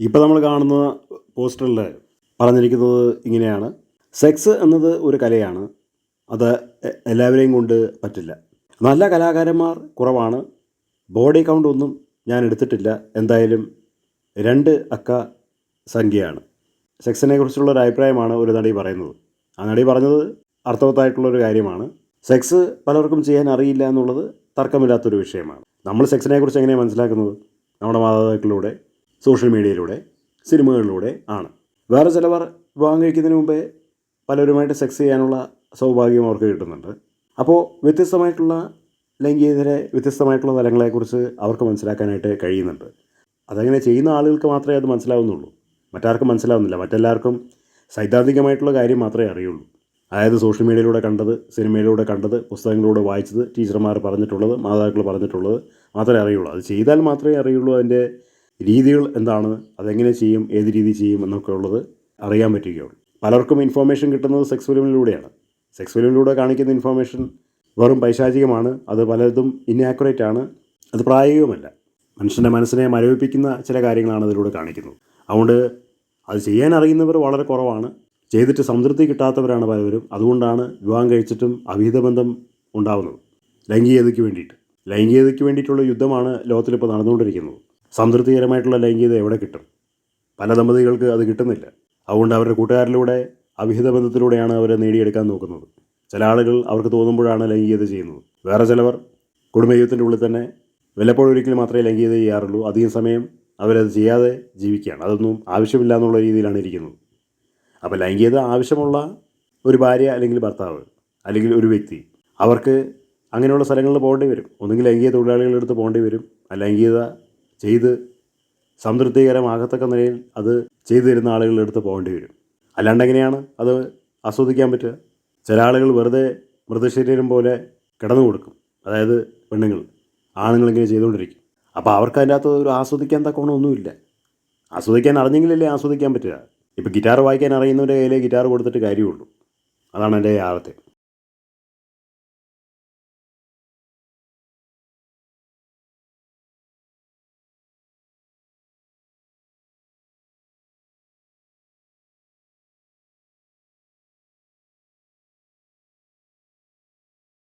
ഇപ്പോൾ നമ്മൾ കാണുന്ന പോസ്റ്ററിൽ പറഞ്ഞിരിക്കുന്നത് ഇങ്ങനെയാണ്: സെക്സ് എന്നത് ഒരു കലയാണ്, അത് എല്ലാവരെയും കൊണ്ട് പറ്റില്ല. നല്ല കലാകാരന്മാർ കുറവാണ്. ബോഡി കൗണ്ട് ഒന്നും ഞാൻ എടുത്തിട്ടില്ല, എന്തായാലും 2 അക്ക സംഖ്യയാണ്. സെക്സിനെ കുറിച്ചുള്ളൊരു അഭിപ്രായമാണ് ഒരു നടി പറയുന്നത്. ആ നടി പറഞ്ഞത് അർത്ഥവത്തായിട്ടുള്ളൊരു കാര്യമാണ്. സെക്സ് പലർക്കും ചെയ്യാൻ അറിയില്ല എന്നുള്ളത് തർക്കമില്ലാത്തൊരു വിഷയമാണ്. നമ്മൾ സെക്സിനെ കുറിച്ച് എങ്ങനെയാണ് മനസ്സിലാക്കുന്നത്? നമ്മുടെ മാതാപിതാക്കളിലൂടെ, സോഷ്യൽ മീഡിയയിലൂടെ, സിനിമകളിലൂടെ ആണ്. വേറെ ചിലവർ വിവാഹം കഴിക്കുന്നതിന് മുമ്പേ പലരുമായിട്ട് സെക്സ് ചെയ്യാനുള്ള സൗഭാഗ്യം അവർക്ക് കിട്ടുന്നുണ്ട്. അപ്പോൾ വ്യത്യസ്തമായിട്ടുള്ള ലൈംഗികതയുടെ വ്യത്യസ്തമായിട്ടുള്ള തലങ്ങളെക്കുറിച്ച് അവർക്ക് മനസ്സിലാക്കാനായിട്ട് കഴിയുന്നുണ്ട്. അതങ്ങനെ ചെയ്യുന്ന ആളുകൾക്ക് മാത്രമേ അത് മനസ്സിലാവുന്നുള്ളൂ, മറ്റാർക്കും മനസ്സിലാവുന്നില്ല. മറ്റെല്ലാവർക്കും സൈദ്ധാന്തികമായിട്ടുള്ള കാര്യം മാത്രമേ അറിയുള്ളൂ. അതായത് സോഷ്യൽ മീഡിയയിലൂടെ കണ്ടത്, സിനിമയിലൂടെ കണ്ടത്, പുസ്തകങ്ങളിലൂടെ വായിച്ചത്, ടീച്ചർമാർ പറഞ്ഞിട്ടുള്ളത്, മാതാപിതാക്കൾ പറഞ്ഞിട്ടുള്ളത് മാത്രമേ അറിയുള്ളൂ. അത് ചെയ്താൽ മാത്രമേ അറിയുള്ളൂ അതിൻ്റെ രീതികൾ എന്താണ്, അതെങ്ങനെ ചെയ്യും, ഏത് രീതി ചെയ്യും എന്നൊക്കെ ഉള്ളത് അറിയാൻ പറ്റുകയുള്ളൂ. പലർക്കും ഇൻഫോർമേഷൻ കിട്ടുന്നത് സെക്സ് ഫിലിമിലൂടെയാണ്. സെക്സ് ഫിലിമിലൂടെ കാണിക്കുന്ന ഇൻഫോർമേഷൻ വെറും പൈശാചികമാണ്. അത് പലതും ഇന്നാക്യുറേറ്റ് ആണ്, അത് പ്രായോഗികമല്ല. മനുഷ്യൻ്റെ മനസ്സിനെ മരവിപ്പിക്കുന്ന ചില കാര്യങ്ങളാണ് അതിലൂടെ കാണിക്കുന്നത്. അതുകൊണ്ട് അത് ചെയ്യാൻ അറിയുന്നവർ വളരെ കുറവാണ്. ചെയ്തിട്ട് സംതൃപ്തി കിട്ടാത്തവരാണ് പലവരും. അതുകൊണ്ടാണ് വിവാഹം കഴിച്ചിട്ടും അവിഹിത ബന്ധം ഉണ്ടാകുന്നത്. ലൈംഗികതയ്ക്ക് വേണ്ടിയിട്ടുള്ള യുദ്ധമാണ് ലോകത്തിലിപ്പോൾ നടന്നുകൊണ്ടിരിക്കുന്നത്. സംതൃപ്തികരമായിട്ടുള്ള ലൈംഗികത എവിടെ കിട്ടും? പല ദമ്പതികൾക്ക് അത് കിട്ടുന്നില്ല. അതുകൊണ്ട് അവരുടെ കൂട്ടുകാരിലൂടെ, അവിഹിത ബന്ധത്തിലൂടെയാണ് അവരെ നേടിയെടുക്കാൻ നോക്കുന്നത്. ചില ആളുകൾ അവർക്ക് തോന്നുമ്പോഴാണ് ലൈംഗികത ചെയ്യുന്നത്. വേറെ ചിലവർ കുടുംബജീവിതത്തിൻ്റെ ഉള്ളിൽ തന്നെ വല്ലപ്പോഴൊരിക്കലും മാത്രമേ ലൈംഗികത ചെയ്യാറുള്ളൂ. അധികം സമയം അവരത് ചെയ്യാതെ ജീവിക്കുകയാണ്. അതൊന്നും ആവശ്യമില്ല എന്നുള്ള രീതിയിലാണ് ഇരിക്കുന്നത്. അപ്പോൾ ലൈംഗികത ആവശ്യമുള്ള ഒരു ഭാര്യ അല്ലെങ്കിൽ ഭർത്താവ് അല്ലെങ്കിൽ ഒരു വ്യക്തി, അവർക്ക് അങ്ങനെയുള്ള സ്ഥലങ്ങളിൽ പോകേണ്ടി വരും. ഒന്നുകിൽ ലൈംഗിക തൊഴിലാളികളുടെ അടുത്ത് പോകേണ്ടി വരും. ആ ലൈംഗികത ചെയ്ത് സംതൃപ്തികരമാകത്തക്ക നിലയിൽ അത് ചെയ്തു തരുന്ന ആളുകളുടെ അടുത്ത് പോകേണ്ടി വരും. അല്ലാണ്ട് എങ്ങനെയാണ് അത് ആസ്വദിക്കാൻ പറ്റുക? ചില ആളുകൾ വെറുതെ മൃതശരീരം പോലെ കിടന്നു കൊടുക്കും. അതായത് പെണ്ണുങ്ങൾ, ആണുങ്ങളിങ്ങനെ ചെയ്തുകൊണ്ടിരിക്കും. അപ്പോൾ അവർക്ക് അതിൻ്റെ അകത്ത് ഒരു ആസ്വദിക്കാൻ തക്കവണ്ണമൊന്നുമില്ല. ആസ്വദിക്കാൻ അറിഞ്ഞെങ്കിലല്ലേ ആസ്വദിക്കാൻ പറ്റുക. ഇപ്പോൾ ഗിറ്റാർ വായിക്കാൻ അറിയുന്നവരുടെ കയ്യിലേ ഗിറ്റാർ കൊടുത്തിട്ട് കാര്യമുള്ളൂ. അതാണ് എൻ്റെ യാഥാർത്ഥ്യം.